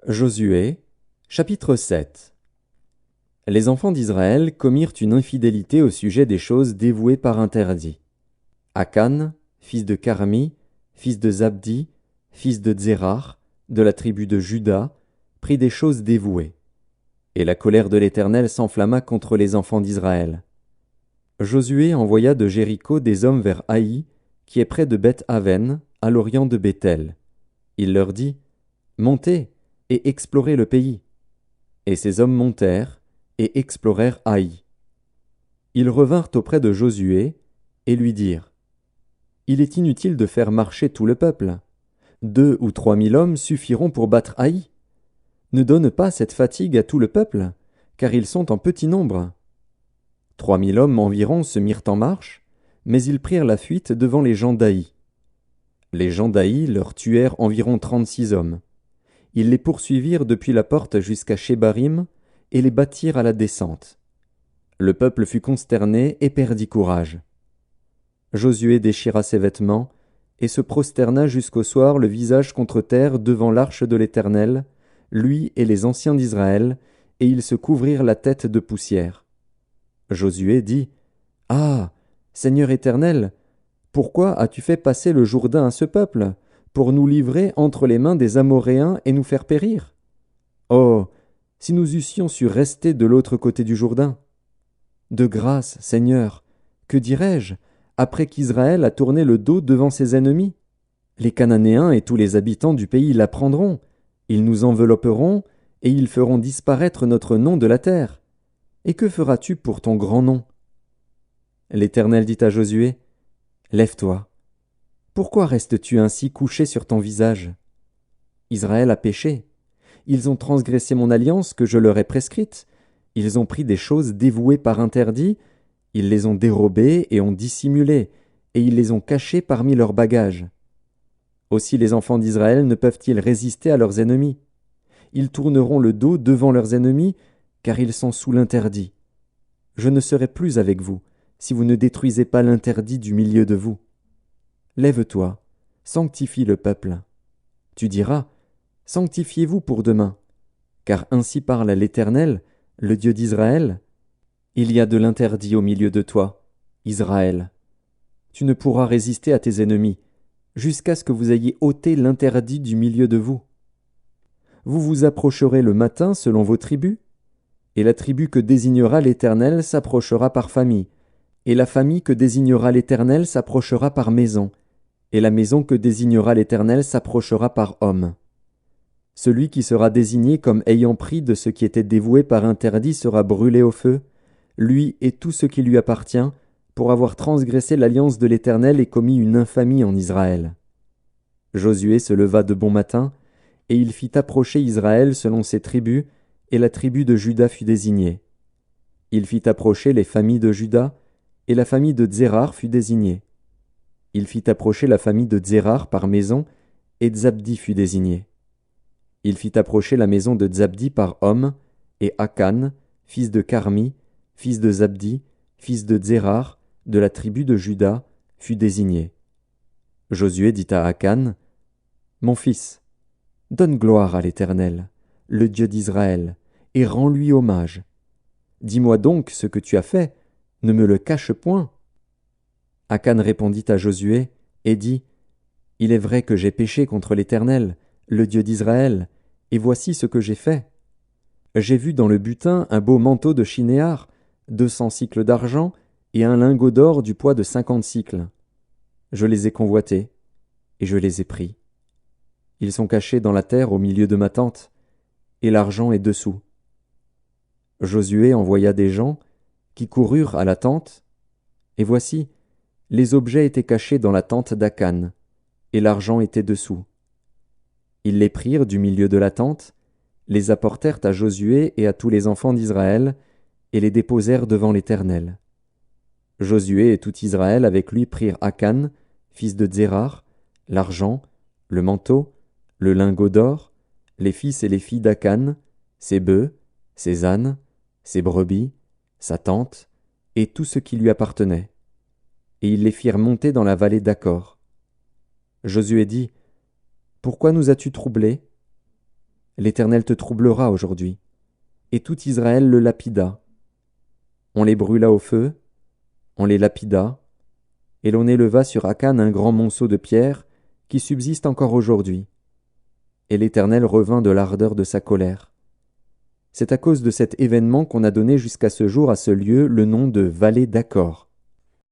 Josué, chapitre 7. Les enfants d'Israël commirent une infidélité au sujet des choses dévouées par interdit. Akan, fils de Carmi, fils de Zabdi, fils de Zérar, de la tribu de Juda, prit des choses dévouées. Et la colère de l'Éternel s'enflamma contre les enfants d'Israël. Josué envoya de Jéricho des hommes vers Haï, qui est près de Beth-Aven, à l'orient de Béthel. Il leur dit: Montez et explorez le pays. Et ces hommes montèrent et explorèrent Haï. Ils revinrent auprès de Josué et lui dirent: Il est inutile de faire marcher tout le peuple. 2 ou 3 000 hommes suffiront pour battre Haï. Ne donne pas cette fatigue à tout le peuple, car ils sont en petit nombre. 3 000 hommes environ se mirent en marche, mais ils prirent la fuite devant les gens d'Haï. Les gens d'Haï leur tuèrent environ 36 hommes. Ils les poursuivirent depuis la porte jusqu'à Shebarim et les battirent à la descente. Le peuple fut consterné et perdit courage. Josué déchira ses vêtements et se prosterna jusqu'au soir le visage contre terre devant l'arche de l'Éternel, lui et les anciens d'Israël, et ils se couvrirent la tête de poussière. Josué dit: Ah, Seigneur Éternel, pourquoi as-tu fait passer le Jourdain à ce peuple, pour nous livrer entre les mains des Amoréens et nous faire périr? Oh, si nous eussions su rester de l'autre côté du Jourdain! De grâce, Seigneur, que dirais-je, après qu'Israël a tourné le dos devant ses ennemis? Les Cananéens et tous les habitants du pays l'apprendront, ils nous envelopperont, et ils feront disparaître notre nom de la terre. Et que feras-tu pour ton grand nom? L'Éternel dit à Josué: Lève-toi. Pourquoi restes-tu ainsi couché sur ton visage? Israël a péché. Ils ont transgressé mon alliance que je leur ai prescrite. Ils ont pris des choses dévouées par interdit. Ils les ont dérobées et ont dissimulé, et ils les ont cachées parmi leurs bagages. Aussi les enfants d'Israël ne peuvent-ils résister à leurs ennemis? Ils tourneront le dos devant leurs ennemis, car ils sont sous l'interdit. Je ne serai plus avec vous, si vous ne détruisez pas l'interdit du milieu de vous. Lève-toi, sanctifie le peuple. Tu diras: Sanctifiez-vous pour demain, car ainsi parle l'Éternel, le Dieu d'Israël. Il y a de l'interdit au milieu de toi, Israël. Tu ne pourras résister à tes ennemis, jusqu'à ce que vous ayez ôté l'interdit du milieu de vous. Vous vous approcherez le matin selon vos tribus, et la tribu que désignera l'Éternel s'approchera par famille, et la famille que désignera l'Éternel s'approchera par maison, et la maison que désignera l'Éternel s'approchera par homme. Celui qui sera désigné comme ayant pris de ce qui était dévoué par interdit sera brûlé au feu, lui et tout ce qui lui appartient, pour avoir transgressé l'alliance de l'Éternel et commis une infamie en Israël. Josué se leva de bon matin, et il fit approcher Israël selon ses tribus, et la tribu de Juda fut désignée. Il fit approcher les familles de Juda, et la famille de Zérar fut désignée. Il fit approcher la famille de Zérar par maison, et Zabdi fut désigné. Il fit approcher la maison de Zabdi par homme, et Akan, fils de Carmi, fils de Zabdi, fils de Zérar, de la tribu de Juda, fut désigné. Josué dit à Akan: Mon fils, donne gloire à l'Éternel, le Dieu d'Israël, et rends-lui hommage. Dis-moi donc ce que tu as fait, ne me le cache point. Akan répondit à Josué et dit: Il est vrai que j'ai péché contre l'Éternel, le Dieu d'Israël, et voici ce que j'ai fait. J'ai vu dans le butin un beau manteau de chinéar, 200 sicles d'argent, et un lingot d'or du poids de 50 sicles. Je les ai convoités, et je les ai pris. Ils sont cachés dans la terre au milieu de ma tente, et l'argent est dessous. Josué envoya des gens, qui coururent à la tente, et voici, les objets étaient cachés dans la tente d'Akan, et l'argent était dessous. Ils les prirent du milieu de la tente, les apportèrent à Josué et à tous les enfants d'Israël, et les déposèrent devant l'Éternel. Josué et tout Israël avec lui prirent Akan, fils de Zérar, l'argent, le manteau, le lingot d'or, les fils et les filles d'Akan, ses bœufs, ses ânes, ses brebis, sa tente, et tout ce qui lui appartenait. Et ils les firent monter dans la vallée d'Accor. Josué dit: Pourquoi nous as-tu troublés? l'Éternel te troublera aujourd'hui. » Et tout Israël le lapida. On les brûla au feu, on les lapida, et l'on éleva sur Akan un grand monceau de pierres qui subsiste encore aujourd'hui. Et l'Éternel revint de l'ardeur de sa colère. C'est à cause de cet événement qu'on a donné jusqu'à ce jour à ce lieu le nom de vallée d'Achor.